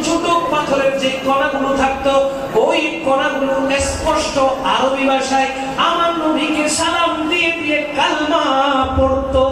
ছোট পাথরের যে কণাগুলো থাকতো ওই কণাগুলো স্পষ্ট আরবি ভাষায় আমার নবীকে সালাম দিয়ে দিয়ে কালমা পড়তো।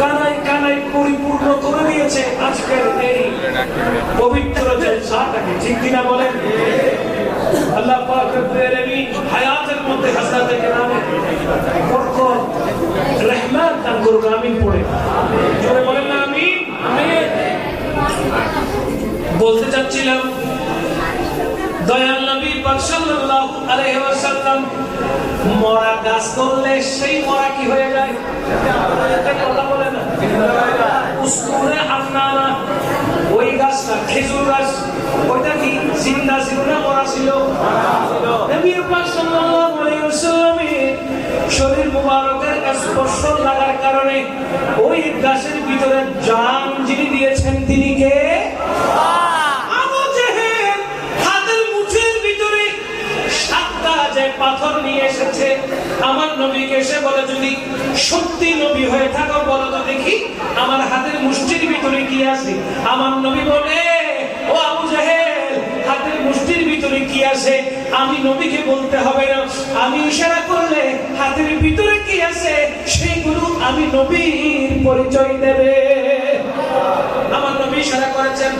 কানায় কানায় পরিপূর্ণ করে দিয়েছে আজকের এই পবিত্র জলসাটাকে, ঠিক কিনা বলেন? আল্লাহ পাক রব্বুল আলামিন হায়াতের মধ্যে হাসনাতে কেরামে বরকত রহমত দান করুক, আমিন পড়ে জোরে বলেন না আমিন। আমিন। বলতে চাচ্ছিলাম দয়াল নবী পাক সাল্লাল্লাহু আলাইহি ওয়াসাল্লাম মরা গাছ করলে সেই মরা কি হয়ে যায়? কথা বলে না উস্কুরে হান্নানা, ওই গাছটা খেজুর গাছ, ওইটা কি জিন্দা ছিল না মরা ছিল? নবী পাক সাল্লাল্লাহু আলাইহি ওয়াসাল্লামের শরীর মুবারকের স্পর্শ লাগার কারণে ওই গাছের ভিতরে জান যিনি দিয়েছেন তিনি কে? পাথর নিয়ে এসেছে আমার নবীকে, এসে বলে যদি সত্যি নবী হয়ে থাকো বলো তো দেখি আমার হাতের মুষ্টির ভিতরে কি আছে? আমার নবী বলে ও আবু জাহেল, হাতের মুষ্টির ভিতরে কি আছে আমি নবীকে বলতে হবে না, আমি ইশারা করলে হাতের ভিতরে কি আছে সেইগুলো আমি নবীর পরিচয় দেবে। আমার নবী ইশারা করেছেন,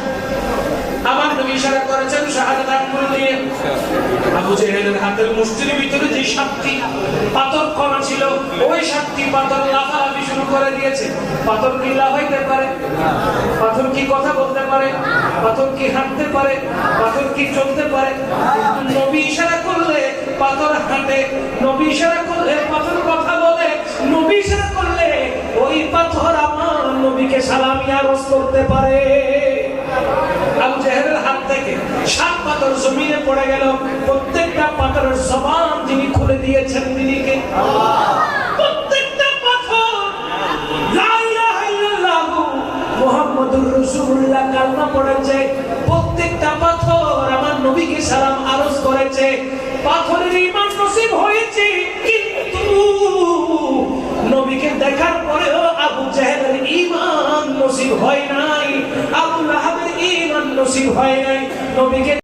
আমার নবী ইশারা করেছেন শাহাদাত আঙ্গুল দিয়ে। আবু জাহেলের হাতের মুষ্টির ভিতরে যে 7টি পাথর কণা ছিল ওই 7টি পাথর লাফালাফি শুরু করে দিয়েছে। পাথর কি লাফাইতে পারে? পাথর কি কথা বলতে পারে? পাথর কি হাঁটতে পারে? পাথর কি চলতে পারে? নবী ইশারা করলে পাথর হাঁটে, নবী ইশারা করলে পাথর কথা বলে, নবী ইশারা করলে ওই পাথর আমার নবীকে সালামি আরজ করতে পারে। আবু জাহেলের হাত থেকে 7 পাথর জমিনে পড়ে গেল, প্রত্যেকটা পাথরের জবান যিনি খুলে দিয়েছেন তিনি কে? প্রত্যেকটা পাথর লা ইলাহা ইল্লাল্লাহ মুহাম্মাদুর রাসূলুল্লাহ কালমা পড়েছে, প্রত্যেকটা পাথর আমার নবীকে সালাম আরজ করেছে। পাথরের ঈমান নসিব হয়েছে, কিন্তু নবীকে দেখার পরেও আবু জাহেলের ঈমান নসিব হয় নাই, আবু লাহাবের ঈমান নসিব হয় নাই। নবীকে